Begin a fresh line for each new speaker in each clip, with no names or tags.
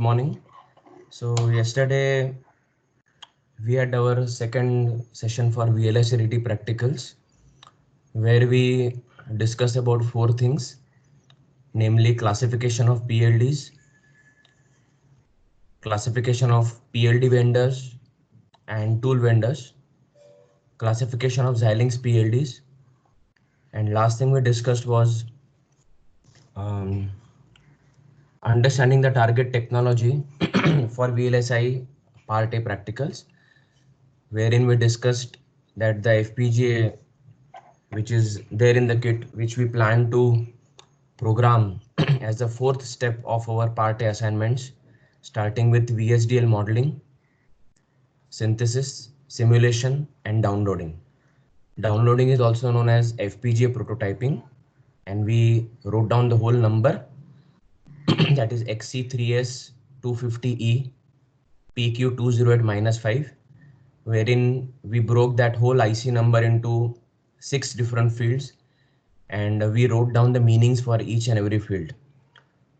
morning. So yesterday we had our second session for VLSRT practicals, where we discussed about four things, namely classification of PLDs, classification of PLD vendors and tool vendors, classification of Xilinx PLDs, and last thing we discussed was um, understanding the target technology for VLSI Part A practicals, wherein we discussed that the FPGA which is there in the kit, which we plan to program as the fourth step of our Part A assignments, starting with VHDL modeling, synthesis, simulation, and downloading. Downloading is also known as FPGA prototyping, and we wrote down the whole number that is XC3S250E PQ208-5, wherein we broke that whole IC number into 6 different fields and we wrote down the meanings for each and every field.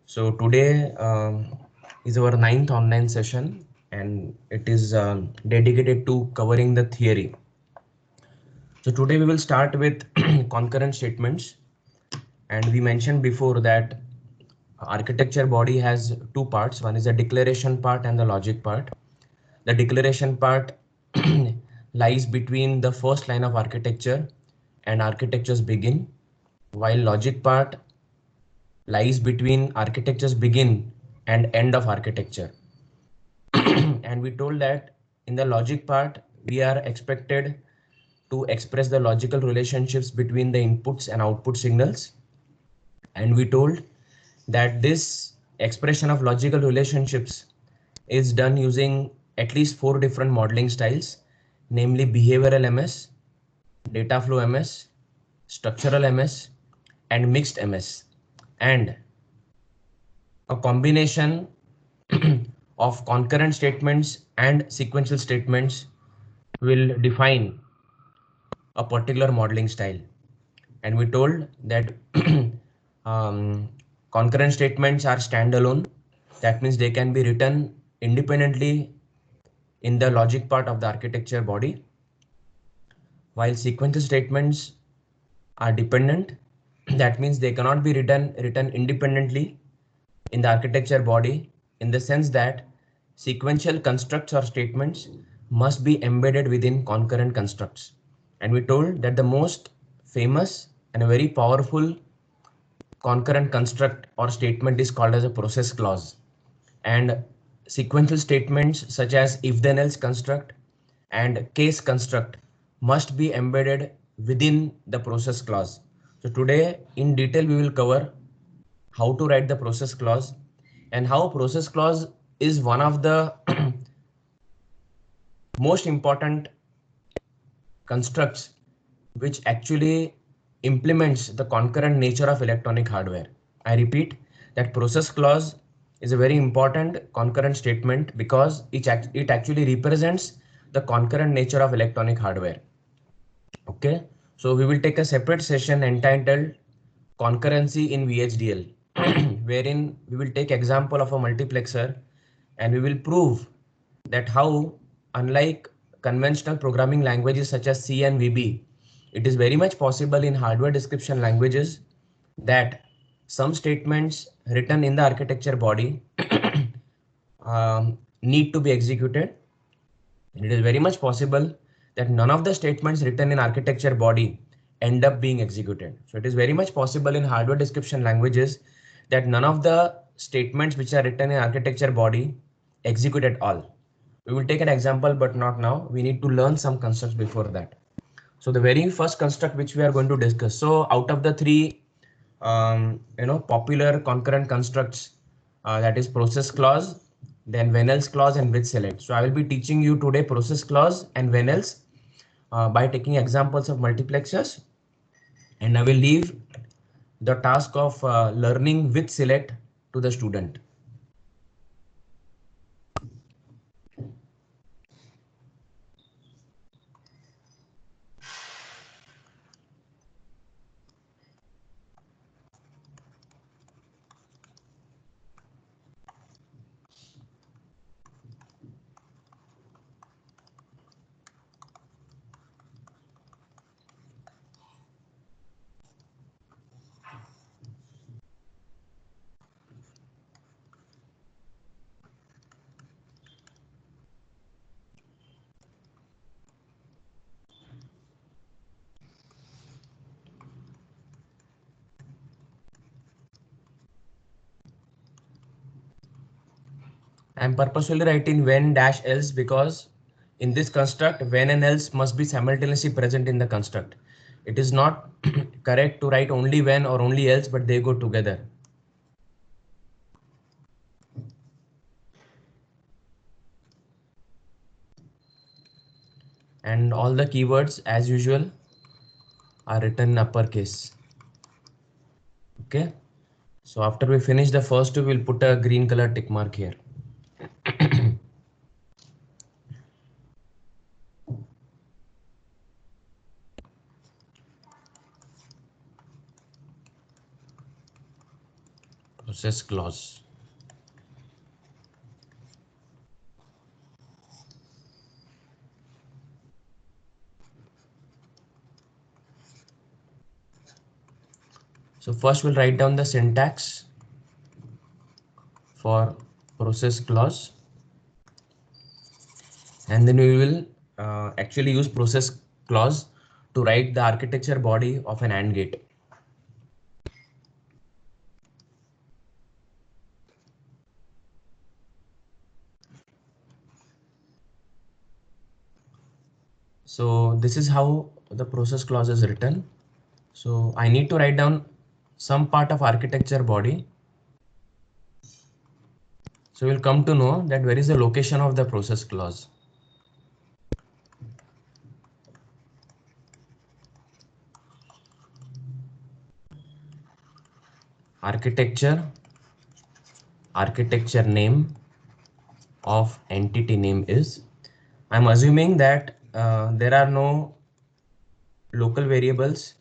So today is our 9th online session and it is dedicated to covering the theory. So today we will start with concurrent statements, and we mentioned before that architecture body has two parts. One is the declaration part and the logic part. The declaration part lies between the first line of architecture and architecture's begin, while logic part lies between architecture's begin and end of architecture. And we told that in the logic part, we are expected to express the logical relationships between the inputs and output signals. And we told that this expression of logical relationships is done using at least 4 different modeling styles, namely behavioral MS, data flow MS, structural MS, and mixed MS. And a combination of concurrent statements and sequential statements will define a particular modeling style. And we told that concurrent statements are standalone. That means they can be written independently in the logic part of the architecture body, while sequential statements are dependent. That means they cannot be written independently in the architecture body, in the sense that sequential constructs or statements must be embedded within concurrent constructs. And we told that the most famous and a very powerful concurrent construct or statement is called as a process clause, and sequential statements such as if then else construct and case construct must be embedded within the process clause. So today in detail we will cover how to write the process clause and how process clause is one of the most important constructs which actually implements the concurrent nature of electronic hardware. I repeat that process clause is a very important concurrent statement because it actually represents the concurrent nature of electronic hardware. Okay, so we will take a separate session entitled concurrency in VHDL, wherein we will take example of a multiplexer and we will prove that how, unlike conventional programming languages such as C and VB, it is very much possible in hardware description languages that some statements written in the architecture body need to be executed. It is very much possible that none of the statements written in architecture body end up being executed. So it is very much possible in hardware description languages that none of the statements which are written in architecture body execute at all. We will take an example, but not now. We need to learn some constructs before that. So the very first construct which we are going to discuss. So out of the three, popular concurrent constructs, that is process clause, then Venel's clause and with select. So I will be teaching you today process clause and Venel's by taking examples of multiplexers, and I will leave the task of learning with select to the student. I'm purposefully writing when dash else because in this construct, when and else must be simultaneously present in the construct. It is not correct to write only when or only else, but they go together. And all the keywords as usual are written in uppercase. Okay. So after we finish the first two, we'll put a green color tick mark here. Process clause. So first we'll write down the syntax for process clause, and then we will actually use process clause to write the architecture body of an AND gate. So this is how the process clause is written. So I need to write down some part of architecture body. So we'll come to know that where is the location of the process clause. Architecture name of entity name is, I'm assuming that there are no local variables,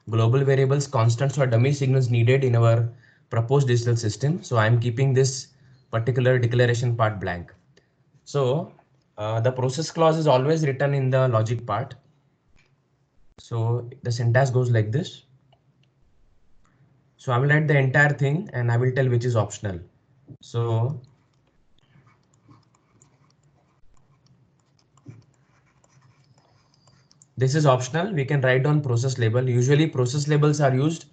global variables, constants or dummy signals needed in our proposed digital system. So I'm keeping this particular declaration part blank. So the process clause is always written in the logic part. So the syntax goes like this. So I will write the entire thing and I will tell which is optional. So this is optional. We can write down process label. Usually process labels are used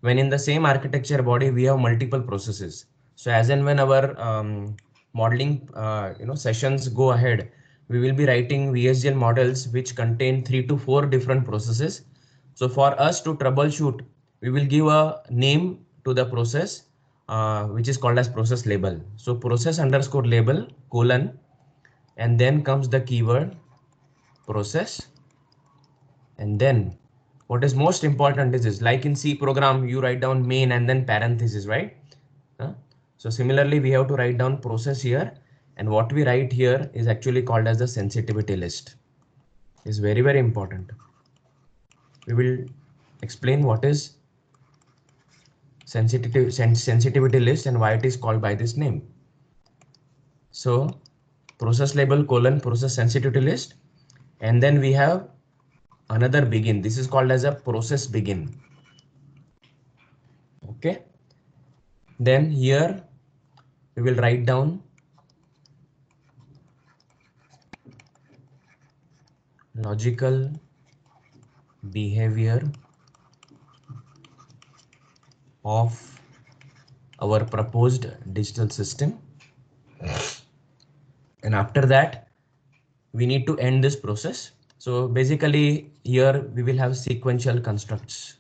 when in the same architecture body we have multiple processes. So as and when our modeling sessions go ahead, we will be writing VHDL models which contain 3 to 4 different processes. So for us to troubleshoot, we will give a name to the process which is called as process label. So process underscore label colon, and then comes the keyword process. And then what is most important is this, like in C program, you write down main and then parenthesis, right? So similarly, we have to write down process here. And what we write here is actually called as the sensitivity list. Is very, very important. We will explain what is sensitivity list and why it is called by this name. So process label colon process sensitivity list. And then we have another begin. This is called as a process begin. Okay. Then here we will write down logical behavior of our proposed digital system. And after that, we need to end this process. So basically here we will have sequential constructs.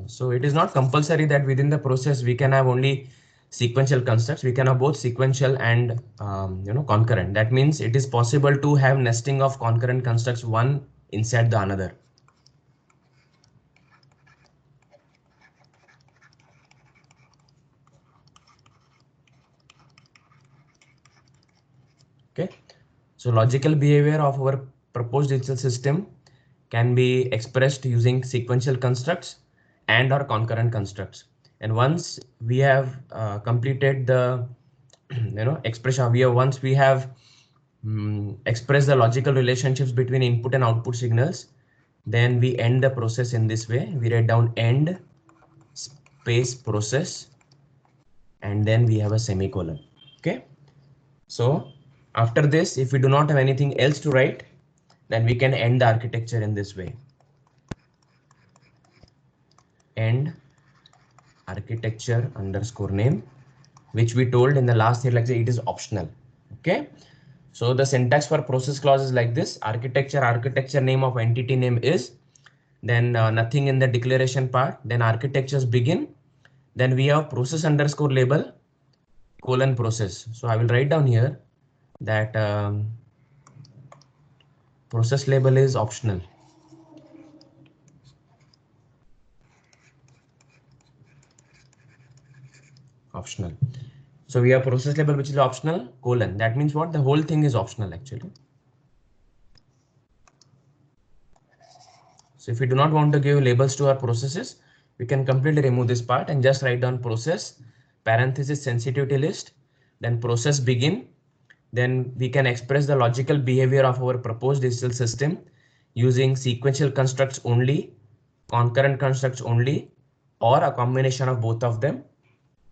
So it is not compulsory that within the process we can have only sequential constructs. We can have both sequential and concurrent. That means it is possible to have nesting of concurrent constructs one inside the another. Okay, so logical behavior of our proposed digital system can be expressed using sequential constructs and or concurrent constructs. And once we have completed the expression, once we have expressed the logical relationships between input and output signals, then we end the process in this way. We write down end space process, and then we have a semicolon. Okay, so after this, if we do not have anything else to write, then we can end the architecture in this way. End architecture underscore name, which we told in the last year lecture, it is optional. Okay, so the syntax for process clause is like this: architecture name of entity name is, then nothing in the declaration part, then architectures begin, then we have process underscore label colon process. So I will write down here that process label is optional. Optional. So we have process label which is optional colon. That means what? The whole thing is optional actually. So if we do not want to give labels to our processes, we can completely remove this part and just write down process parenthesis sensitivity list, then process begin. Then we can express the logical behavior of our proposed digital system using sequential constructs only, concurrent constructs only, or a combination of both of them.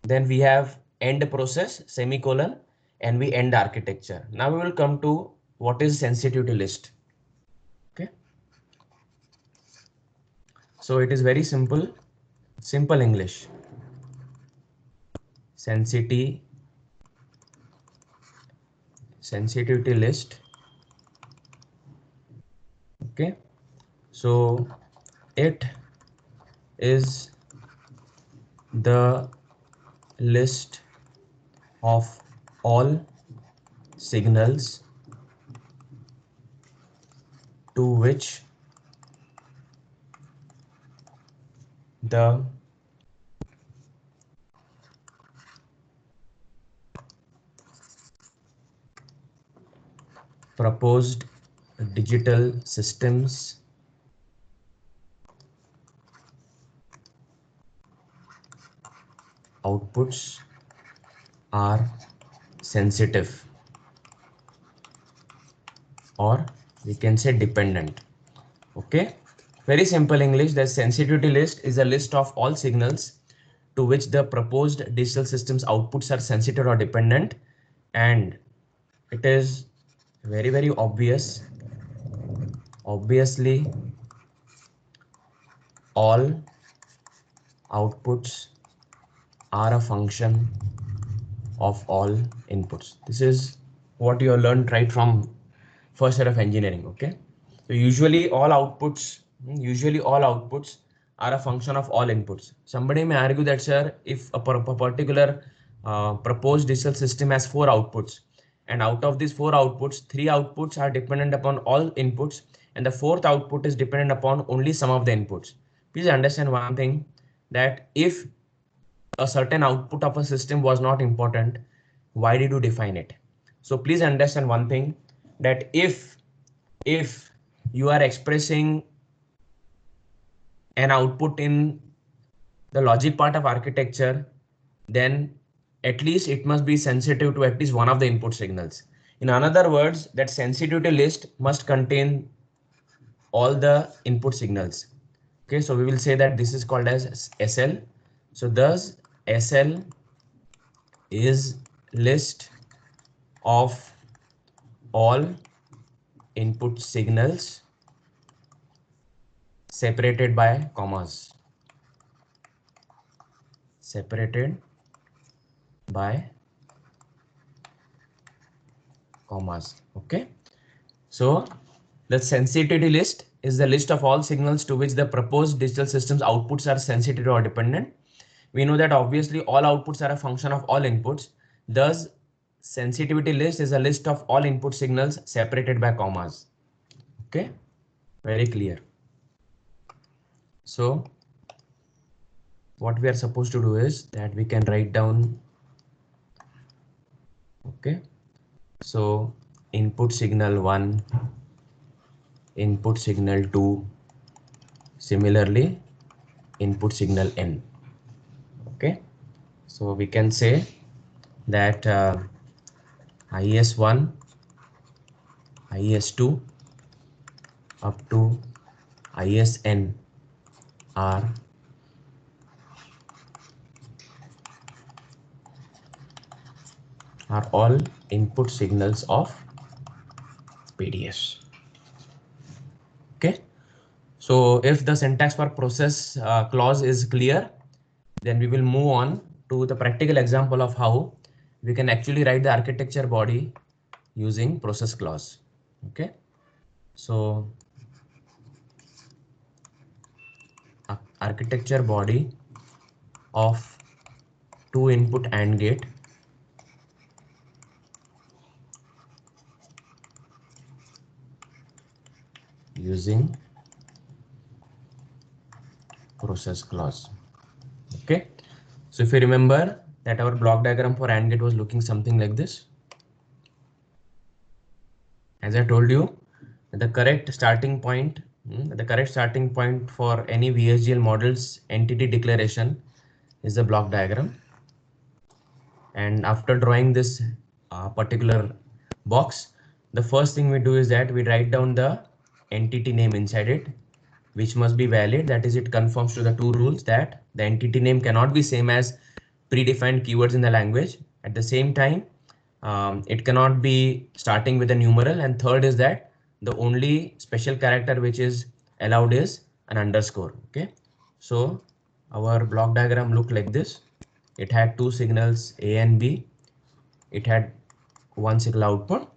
Then we have end process semicolon, and we end architecture. Now we will come to what is sensitivity list. Okay. So it is very simple English. Sensitivity list. Okay. So it is the list of all signals to which the proposed digital systems outputs are sensitive, or we can say dependent. Okay, very simple English. The sensitivity list is a list of all signals to which the proposed digital systems outputs are sensitive or dependent, and it is very obvious. Obviously, all outputs are a function of all inputs. This is what you have learned right from first year of engineering. Okay, so usually all outputs are a function of all inputs. Somebody may argue that, sir, if a particular proposed digital system has 4 outputs, and out of these 4 outputs, 3 outputs are dependent upon all inputs, and the fourth output is dependent upon only some of the inputs. Please understand one thing, that if a certain output of a system was not important, why did you define it? So please understand one thing, that if you are expressing an output in the logic part of architecture, then at least it must be sensitive to at least one of the input signals. In other words, that sensitivity list must contain all the input signals. Okay, so we will say that this is called as SL. So thus SL is list of all input signals separated by commas. Separated by commas. Okay, so the sensitivity list is the list of all signals to which the proposed digital system's outputs are sensitive or dependent. We know that obviously all outputs are a function of all inputs. Thus, sensitivity list is a list of all input signals separated by commas. Okay, very clear. So what we are supposed to do is that we can write down. Okay, so input signal 1, input signal 2, similarly input signal n. Okay, so we can say that IS1, IS2 up to ISN are are all input signals of PDS. Okay. So if the syntax for process clause is clear, then we will move on to the practical example of how we can actually write the architecture body using process clause. Okay. So architecture body of two input AND gate using process clause. Okay. So if you remember that our block diagram for AND gate was looking something like this. As I told you, the correct starting point, for any VHDL model's entity declaration is the block diagram. And after drawing this particular box, the first thing we do is that we write down the entity name inside it, which must be valid. That is, it conforms to the two rules that the entity name cannot be same as predefined keywords in the language. At the same time, it cannot be starting with a numeral. And third is that the only special character which is allowed is an underscore. Okay. So our block diagram looked like this. It had two signals A and B. It had one signal output.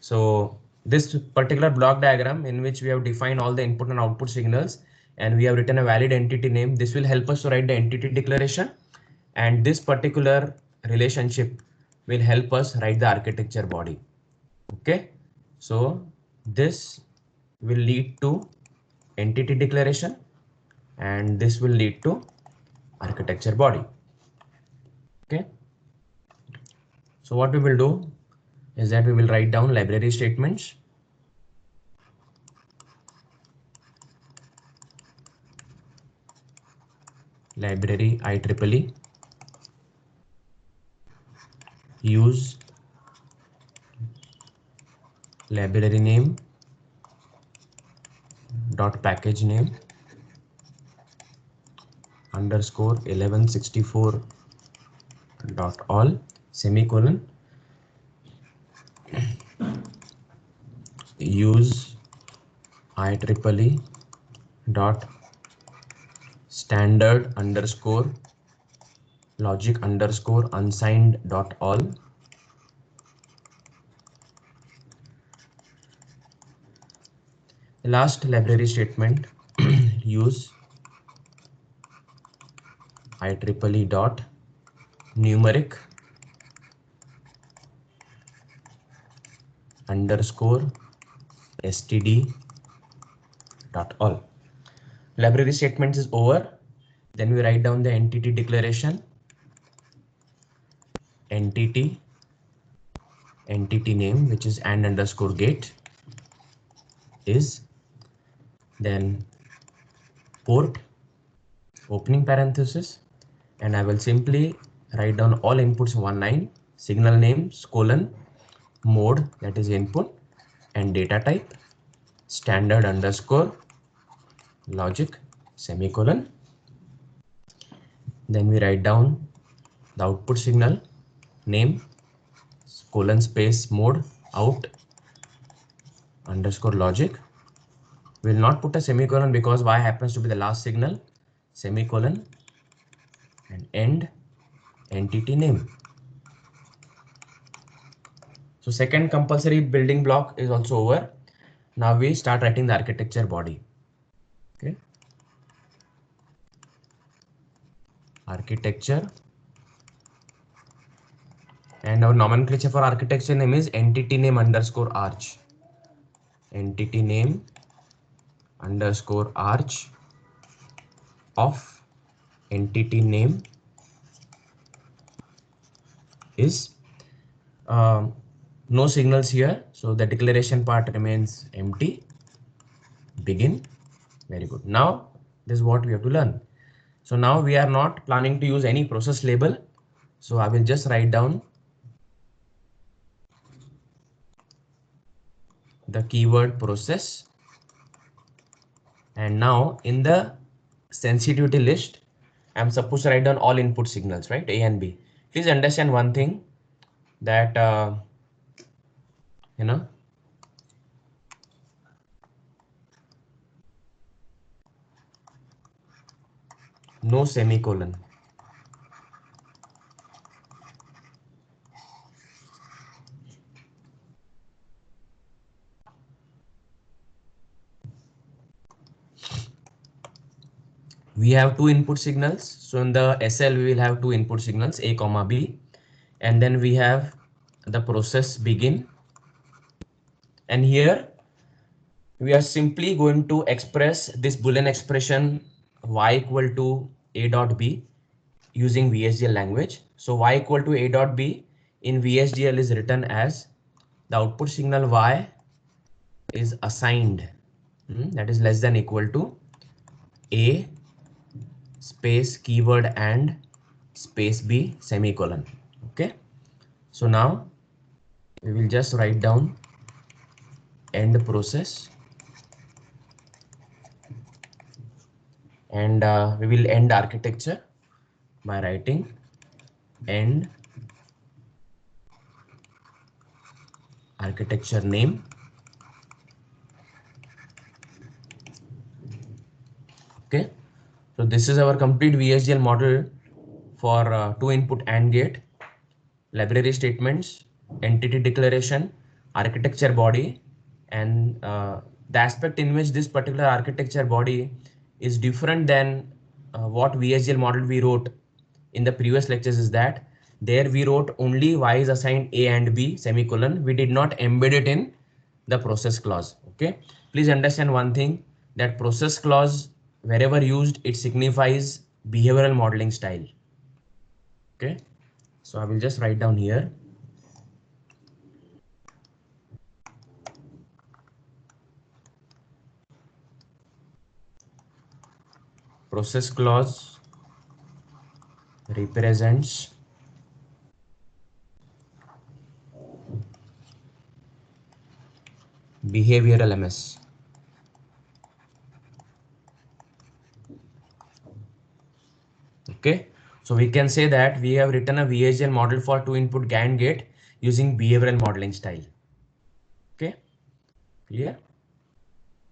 So this particular block diagram in which we have defined all the input and output signals and we have written a valid entity name, this will help us to write the entity declaration, and this particular relationship will help us write the architecture body. Okay, so this will lead to entity declaration and this will lead to architecture body. Okay, so what we will do is that we will write down library statements. Library IEEE use library name dot package name underscore 1164 dot all semicolon use IEEE dot standard underscore logic underscore unsigned dot all last library statement use IEEE dot numeric underscore std dot all. Library statements is over. Then we write down the entity declaration. Entity name, which is AND underscore gate, is then port opening parenthesis, and I will simply write down all inputs one line, signal names colon mode, that is input, and data type standard underscore logic semicolon. Then we write down the output signal name colon space mode out underscore logic. We will not put a semicolon because y happens to be the last signal, semicolon, and end entity name. So second compulsory building block is also over. Now we start writing the architecture body. Okay. Architecture, and our nomenclature for architecture name is entity name underscore arch. Entity name underscore arch of entity name is no signals here, so the declaration part remains empty. Begin. Very good. Now this is what we have to learn. So now we are not planning to use any process label, so I will just write down the keyword process, and now in the sensitivity list I'm supposed to write down all input signals, right? A and B. Please understand one thing. that you know, no semicolon. We have two input signals. So in the SL, we will have two input signals, A comma B, and then we have the process begin. And here we are simply going to express this Boolean expression y equal to A dot B using VHDL language. So y equal to A dot B in VHDL is written as the output signal y is assigned, that is less than equal to A space keyword and space B semicolon. Okay. So now we will just write down end process, and we will end architecture by writing end architecture name. Okay. So this is our complete VHDL model for two input AND gate, library statements, entity declaration, architecture body, and the aspect in which this particular architecture body is different than what VHDL model we wrote in the previous lectures is that there we wrote only y is assigned A and B semicolon. We did not embed it in the process clause. Okay. Please understand one thing, that process clause wherever used, it signifies behavioral modeling style. Okay. So I will just write down here process clause represents behavioral MS. Okay. So we can say that we have written a VHDL model for two input GAN gate using behavioral modeling style. Okay. Clear?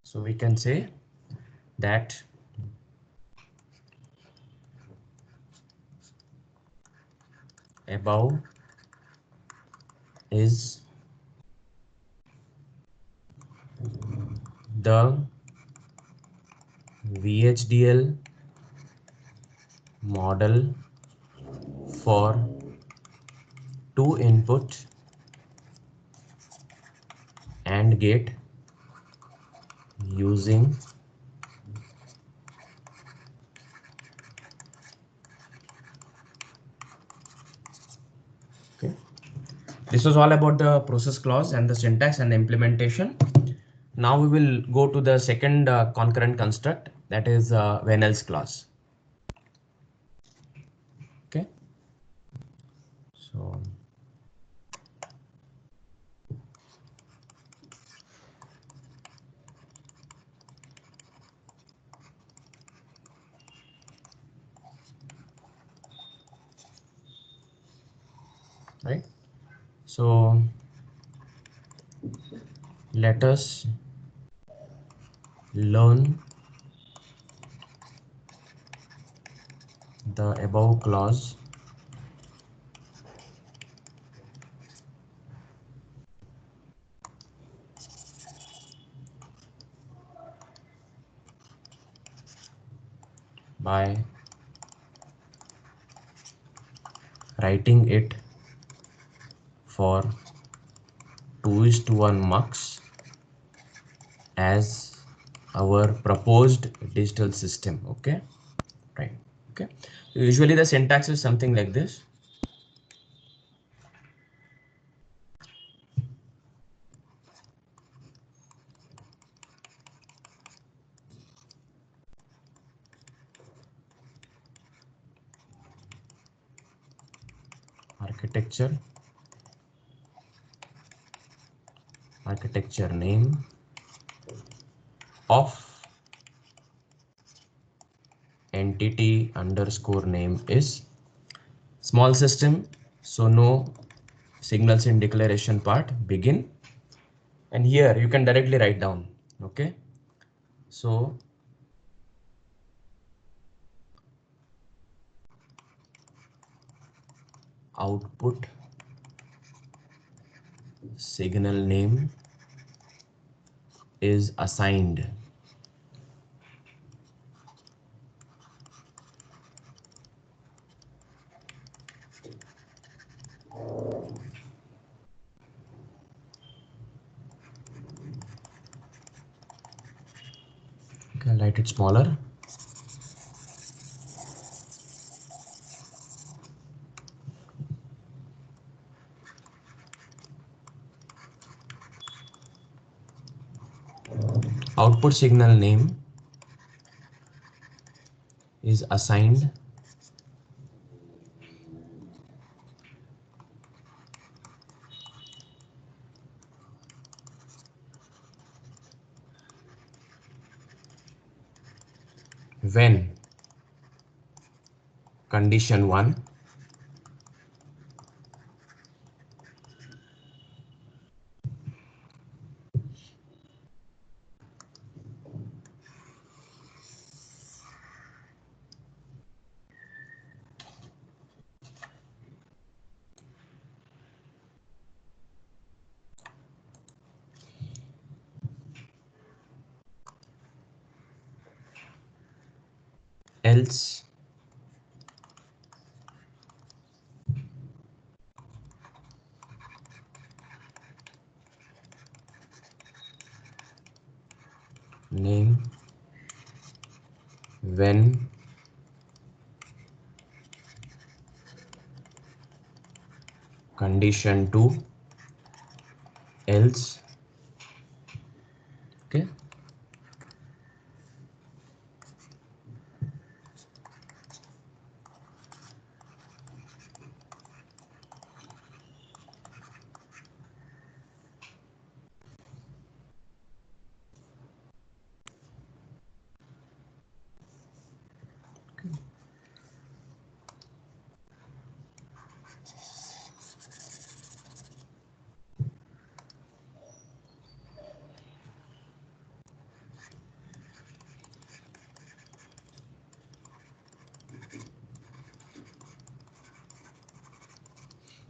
So we can say that above is the VHDL model for two input AND gate using okay. This was all about the process clause and the syntax and the implementation. Now we will go to the second concurrent construct, that is when else clause. Okay. So right. So let us learn the above clause by writing it for 2:1 mux as our proposed digital system. Okay. Right. Okay. So usually the syntax is something like this. Architecture name of entity underscore name is small system, so no signals in declaration part begin, and here you can directly write down. Okay, so output signal name is assigned. Okay, I'll write it smaller. Output signal name is assigned when condition 1 else name when condition 2 else. Okay,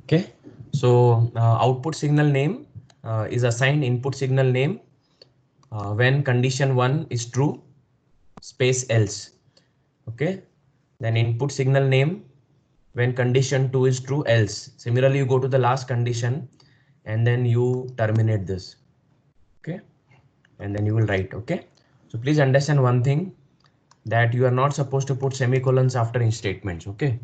okay. So output signal name is assigned input signal name when condition 1 is true space else. Okay, then input signal name when condition 2 is true else. Similarly, you go to the last condition and then you terminate this. Okay, and then you will write. Okay, so please understand one thing, that you are not supposed to put semicolons after in statements. Okay,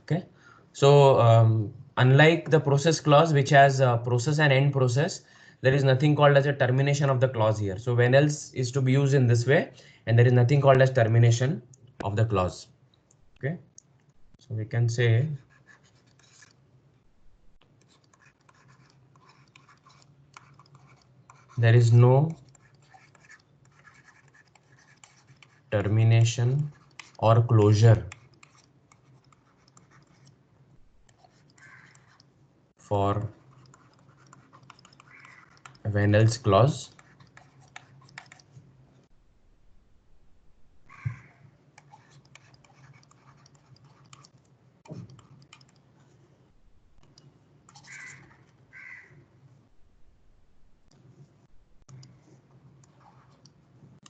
okay. So unlike the process clause which has a process and end process, there is nothing called as a termination of the clause here. So when else is to be used in this way, and there is nothing called as termination of the clause. Okay, so we can say there is no termination or closure for when else clause.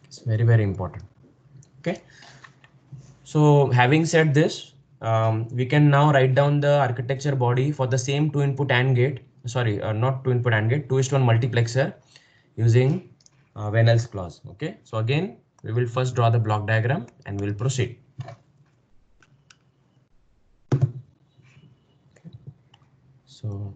It's very, very important. Okay, so having said this, we can now write down the architecture body for the same two input AND gate. Sorry, not two input AND gate, 2:1 multiplexer using when else clause. Okay, so again, we will first draw the block diagram and we'll proceed. So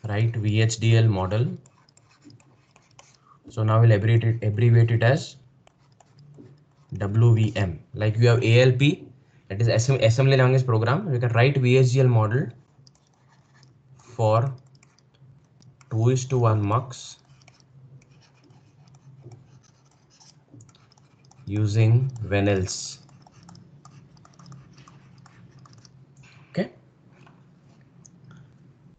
write VHDL model. So now we'll abbreviate it as WVM. Like you have ALP, that is assembly language program. We can write VHDL model for 2:1 mux using when else. Okay.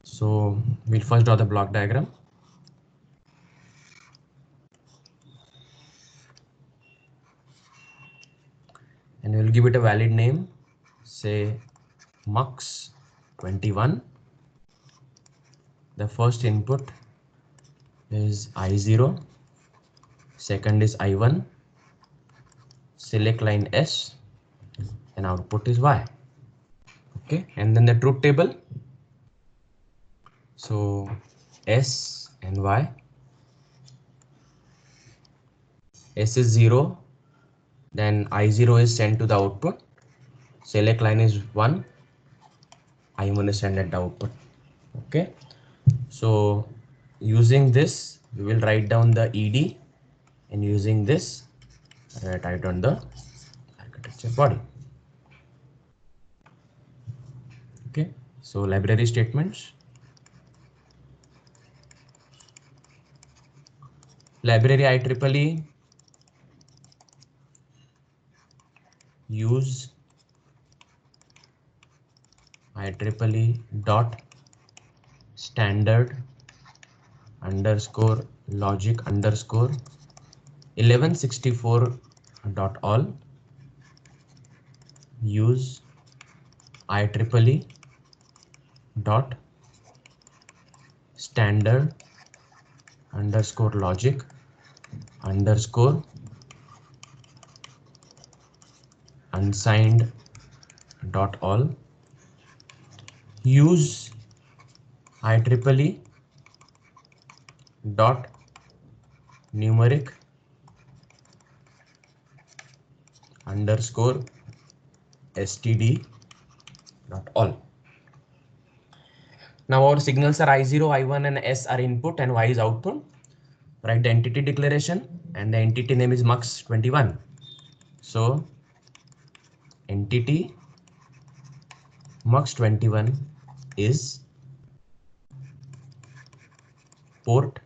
So we'll first draw the block diagram. And we'll give it a valid name, say mux 21. The first input is I0, second is I1, select line S, and output is Y. Okay, and then the truth table. So S and Y. S is 0, then I0 is sent to the output, select line is 1, I1 is sent at the output. Okay, so using this we will write down the ED, and using this write down the architecture body. Okay, so library statements. Library IEEE use IEEE dot standard underscore logic underscore 1164 dot all. Use IEEE dot standard underscore logic underscore unsigned dot all. Use IEEE dot numeric underscore std dot all. Now our signals are I0, I1 and S are input and Y is output. Write the entity declaration, and the entity name is mux 21. So entity mux 21 is port,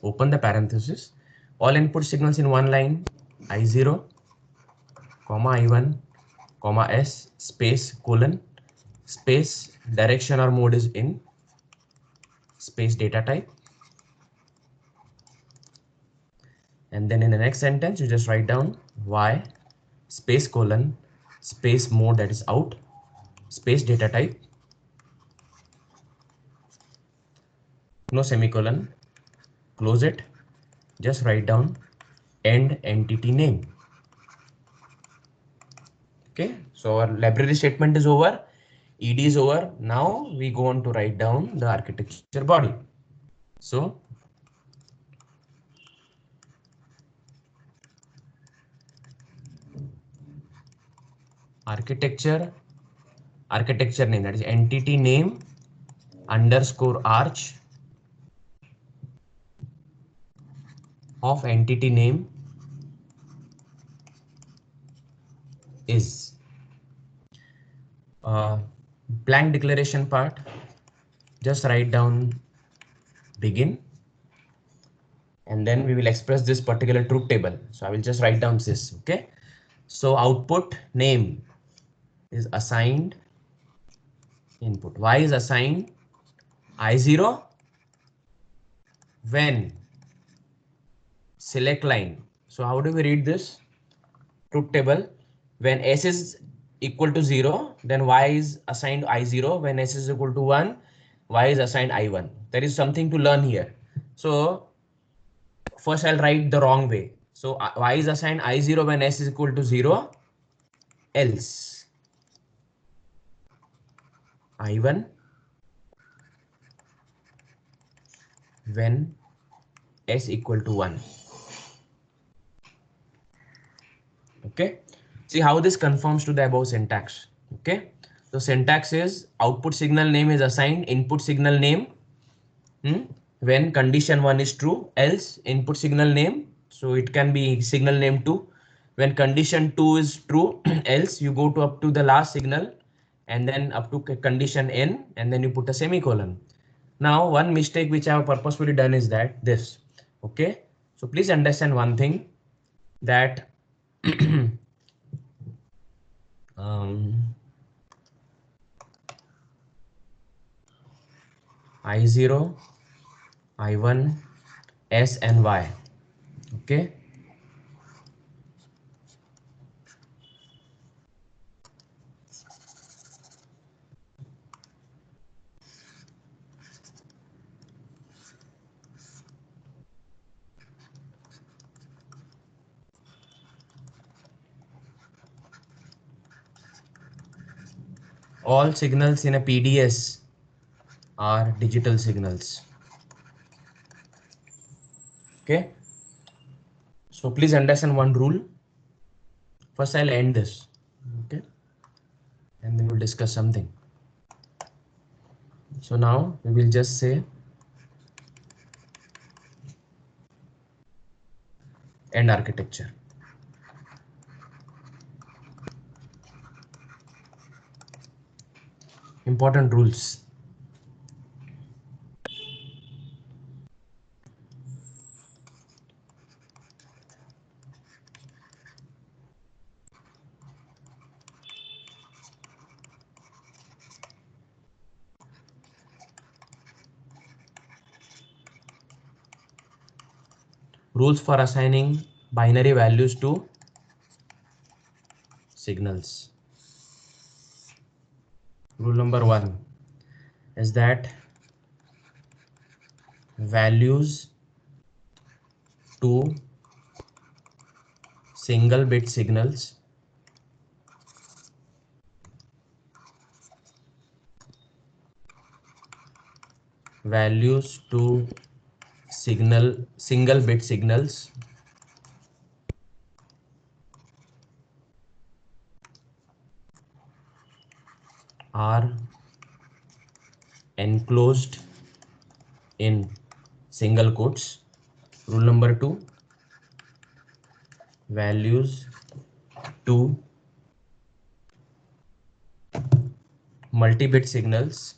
open the parenthesis, all input signals in one line, I0, I1, S, space, colon, space, direction or mode is in, space, data type. And then in the next sentence, you just write down Y, space, colon, space, mode, that is out, space, data type, no semicolon, close it, just write down end entity name. Okay, so our library statement is over, ED is over. Now we go on to write down the architecture body. So architecture name, that is entity name underscore arch of entity name is blank declaration part. Just write down begin, and then we will express this particular truth table. So I will just write down this. Okay, so output name is assigned input. Y is assigned I0 when select line. So how do we read this truth table? When S is equal to 0, then Y is assigned I0. When S is equal to 1, Y is assigned I1. There is something to learn here. So first I'll write the wrong way. So Y is assigned I0 when S is equal to 0, else I1 when S equal to 1. Okay, see how this conforms to the above syntax. Okay, so syntax is output signal name is assigned input signal name when condition 1 is true, else input signal name. So it can be signal name 2. When condition 2 is true, else you go to up to the last signal and then up to condition n and then you put a semicolon. Now one mistake which I have purposefully done is that this. Okay. So please understand one thing that I0, I1, S and Y. Okay. All signals in a PDS are digital signals. Okay. So please understand one rule. First, I'll end this. Okay. And then we'll discuss something. So now we will just say end architecture. Important rules. Rules for assigning binary values to signals. Rule number 1 is that values to single bit signals single bit signals are enclosed in single quotes. Rule number 2, values to multi-bit signals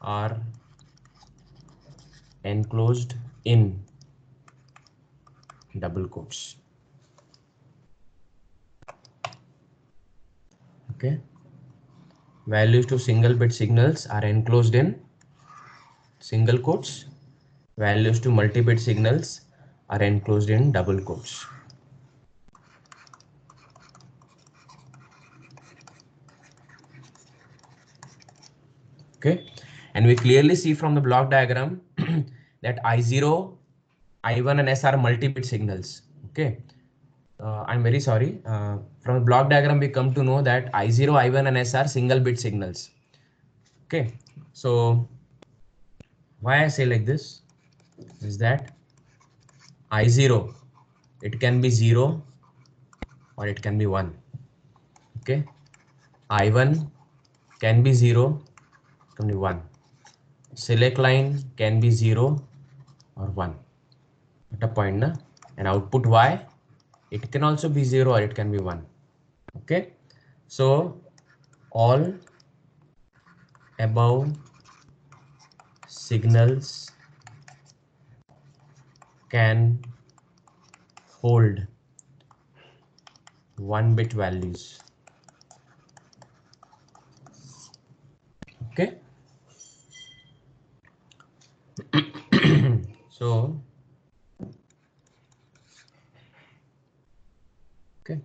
are enclosed in double quotes. Okay. Values to single bit signals are enclosed in single quotes. Values to multi-bit signals are enclosed in double quotes. Okay. And we clearly see from the block diagram that I0, I1 and S are multi-bit signals. Okay. I'm very sorry. From the block diagram, we come to know that I0, I1 and S are single bit signals. Okay. So why I say like this is that I0, it can be 0 or it can be 1. Okay. I1 can be 0, it can be 1. Select line can be 0 or 1 at a point, na? And output Y, it can also be 0 or it can be 1. Okay. So all above signals can hold 1-bit values. Okay. So okay.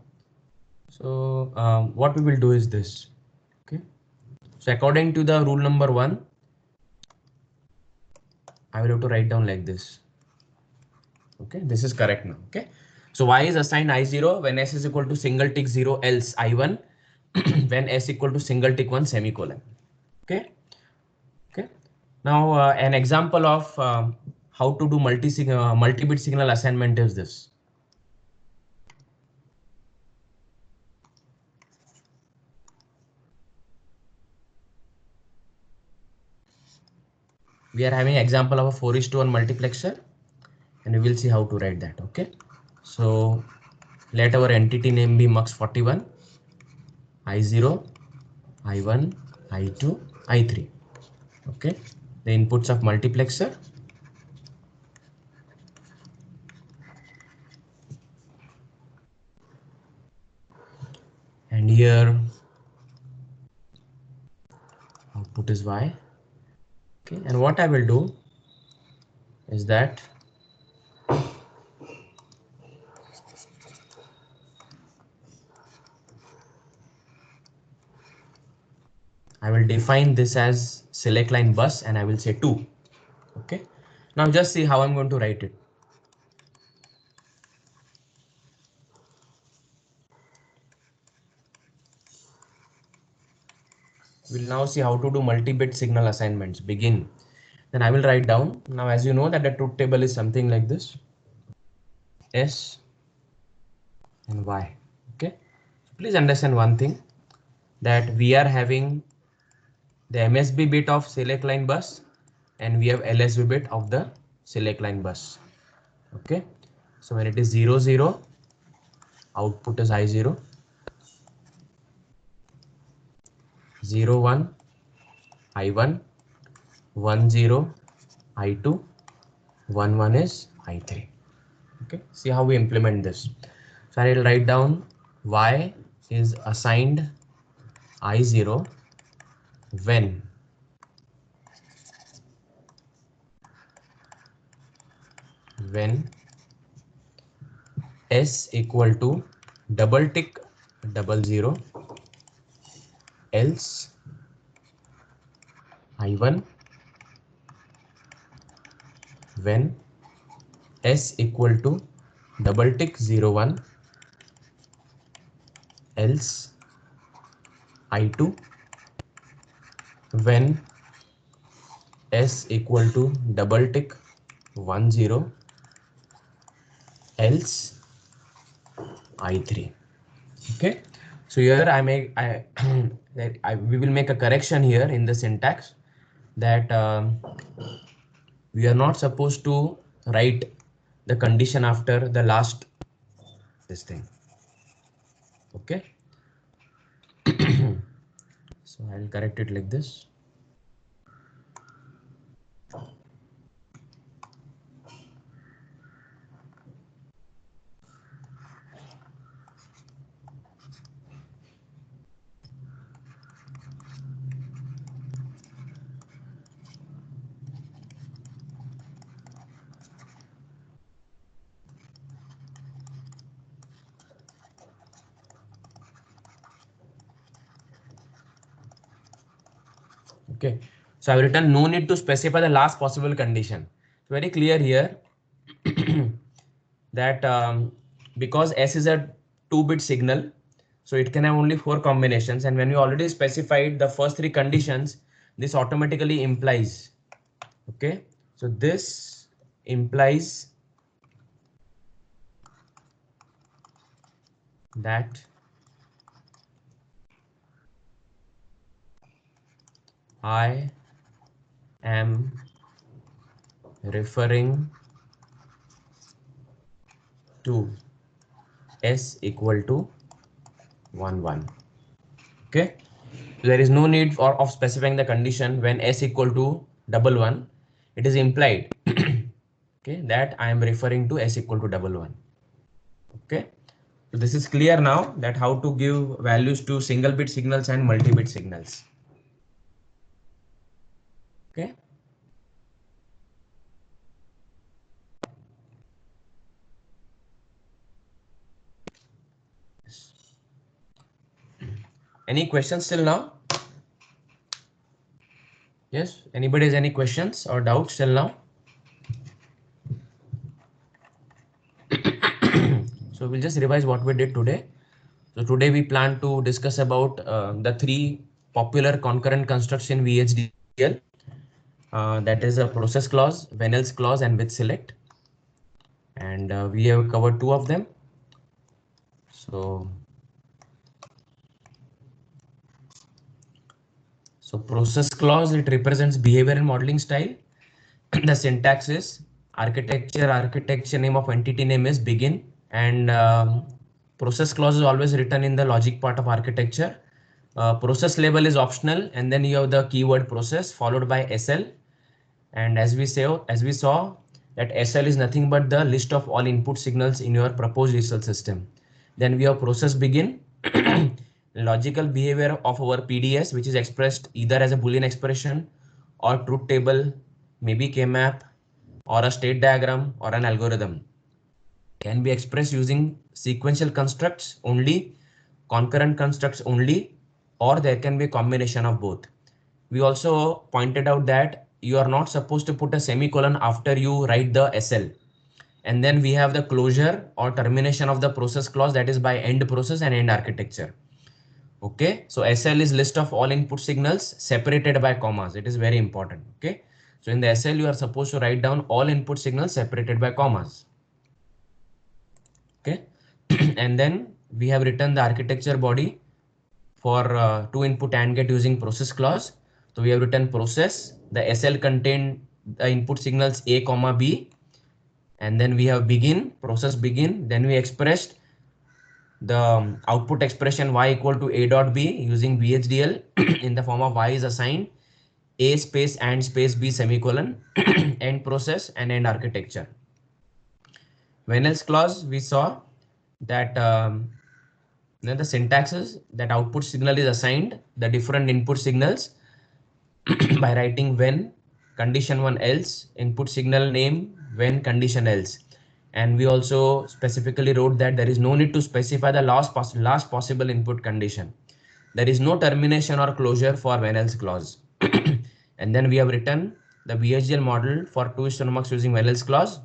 So what we will do is this. Okay. So according to the rule number 1, I will have to write down like this. Okay, this is correct now. Okay. So Y is assigned I0 when S is equal to single tick 0, else I1 when S equal to single tick 1 semicolon. Okay. Okay. Now an example of how to do multi-bit signal assignment is this. we are having example of a 4:1 multiplexer, and we will see how to write that. Okay, so let our entity name be mux41, I0, I1, I2, I3. Okay, the inputs of multiplexer. And here output is Y. Okay, and what I will do is that I will define this as select line bus and I will say 2. Okay, now just see how I'm going to write it. We'll now see how to do multi-bit signal assignments. Begin. Then I will write down. Now, as you know that the truth table is something like this. S and Y. Okay. So please understand one thing, that we are having the MSB bit of select line bus and we have LSB bit of the select line bus. Okay. So when it is 0, 0, output is I0. 0, 1, I1, 1, 0, I2, 1, 1 is I3. Okay, see how we implement this. So I will write down Y is assigned I0 when S equal to double tick 00, else I1 when S equal to double tick 01, else I2 when S equal to double tick 10, else I3. Okay, so here we will make a correction here in the syntax, that we are not supposed to write the condition after the last this thing. Okay, so I'll correct it like this. Okay, so I've written no need to specify the last possible condition. Very clear here that because S is a 2-bit signal, so it can have only 4 combinations, and when we already specified the first 3 conditions, this automatically implies, okay, so this implies that I am referring to S equal to 1, 1. Okay, there is no need of specifying the condition when S equal to 1, 1. It is implied okay, that I am referring to S equal to 1, 1. Okay, so this is clear now, that how to give values to single bit signals and multi-bit signals. Okay, any questions till now? Yes, anybody has any questions or doubts till now? So we'll just revise what we did today. So today we plan to discuss about the 3 popular concurrent constructs in VHDL. That is a process clause, Venel's clause, and with select. And we have covered 2 of them. So process clause, it represents behavior and modeling style, the syntax is architecture name of entity name is begin, and process clause is always written in the logic part of architecture. Process label is optional, and then you have the keyword process followed by SL. And as we saw that SL is nothing but the list of all input signals in your proposed result system. Then we have process begin, logical behavior of our PDS, which is expressed either as a Boolean expression or truth table, maybe K-map or a state diagram or an algorithm. Can be expressed using sequential constructs only, concurrent constructs only, or there can be a combination of both. We also pointed out that you are not supposed to put a semicolon after you write the SL. And then we have the closure or termination of the process clause, that is by end process and end architecture. Okay, so SL is list of all input signals separated by commas. It is very important. Okay, so in the SL you are supposed to write down all input signals separated by commas. Okay, and then we have written the architecture body for two input AND gate using process clause. So we have written process, the SL contain the input signals A comma B, and then we have begin, process begin. Then we expressed the output expression y equal to A dot B using VHDL in the form of y is assigned A space and space B semicolon, end process and end architecture. When else clause, we saw that then the syntax is that output signal is assigned the different input signals by writing when condition one else input signal name when condition else. And we also specifically wrote that there is no need to specify the last possible input condition. There is no termination or closure for when else clause. And then we have written the VHDL model for 2:1 mux using when else clause.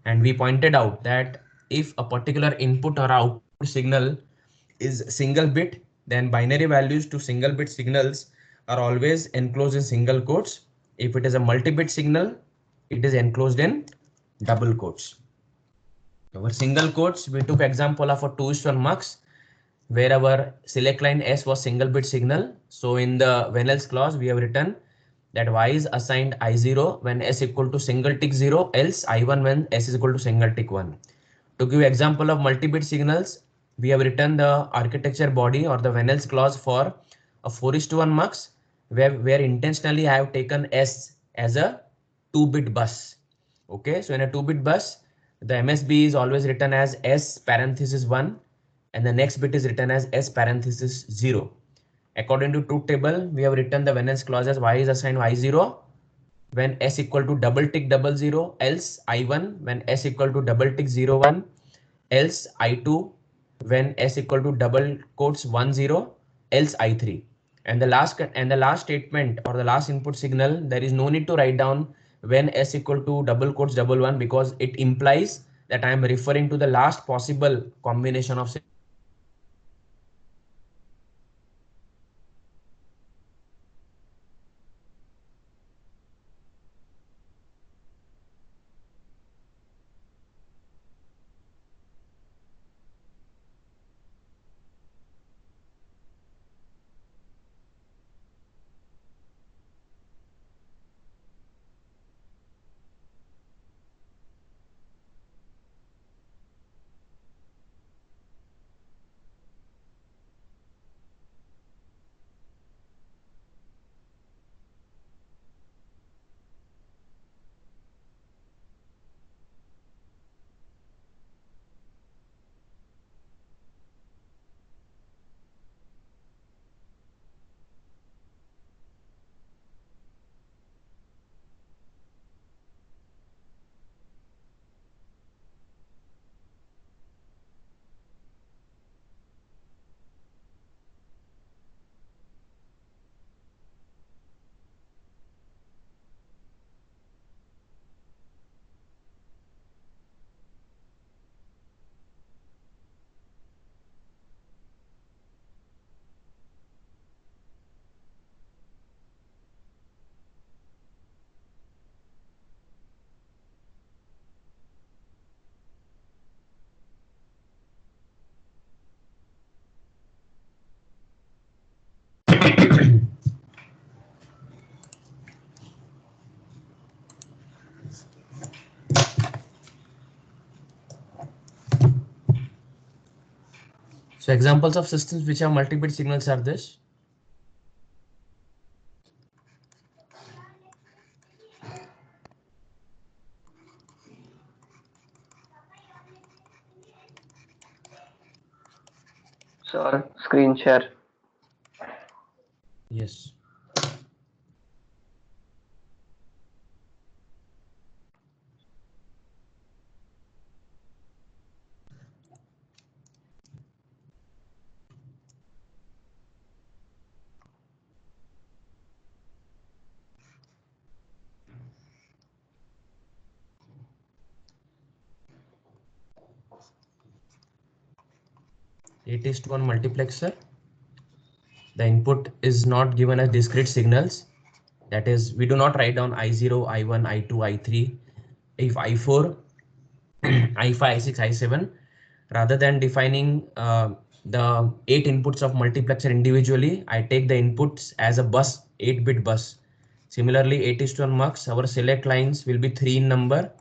And we pointed out that if a particular input or output signal is single bit, then binary values to single bit signals are always enclosed in single quotes. If it is a multi-bit signal, it is enclosed in double quotes. Our single quotes, we took example of a 2:1 mux where our select line S was single bit signal. So in the when else clause, we have written that y is assigned I0 when S equal to single tick 0, else I1 when S is equal to single tick 1. To give example of multi-bit signals, we have written the architecture body or the when else clause for a 4:1 mux where intentionally I have taken S as a 2-bit bus. Okay, so in a 2-bit bus, the MSB is always written as S parenthesis 1 and the next bit is written as S parenthesis 0. According to truth table, we have written the when else clause as y is assigned y0 when S equal to double tick 00, else I1 when S equal to double tick 01, else I2 when S equal to double quotes 10, else I3. And the last statement or the last input signal, there is no need to write down when S equal to double quotes 11 because it implies that I am referring to the last possible combination of So examples of systems which have multi-bit signals are this.
Sir, screen share.
Yes. It is to one multiplexer. The input is not given as discrete signals. That is, we do not write down I0, I1, I2, I3, if I4, I5, I6, I7. Rather than defining the 8 inputs of multiplexer individually, I take the inputs as a bus, 8-bit bus. Similarly, 8 is to 1 mux, our select lines will be 3 in number.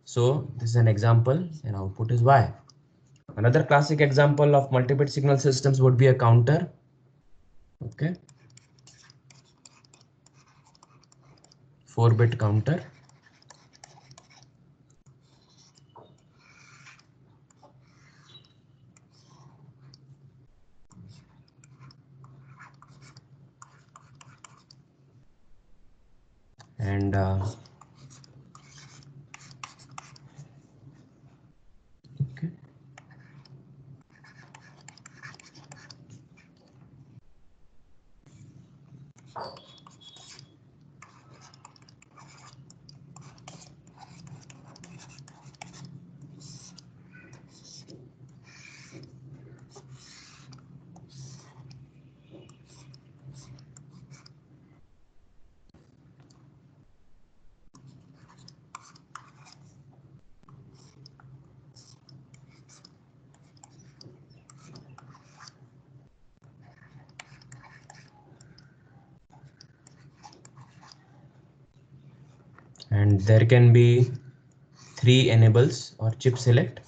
So this is an example and output is Y. Another classic example of multi-bit signal systems would be a counter. Okay. 4-bit counter. And okay. And there can be 3 enables or chip select.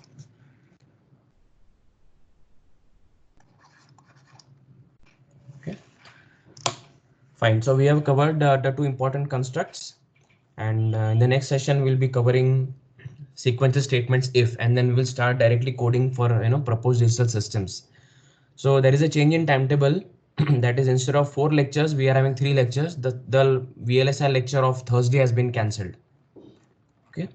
Okay. Fine. So we have covered the 2 important constructs, and in the next session we'll be covering sequential statements if, and then we'll start directly coding for proposed digital systems. So there is a change in timetable. That is, instead of 4 lectures, we are having 3 lectures. The VLSI lecture of Thursday has been cancelled. Okay.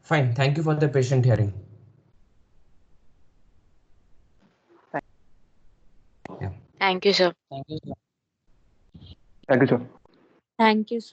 Fine. Thank you for the patient hearing. Yeah.
Thank you, sir.
Thank you, sir.
Thank you, sir.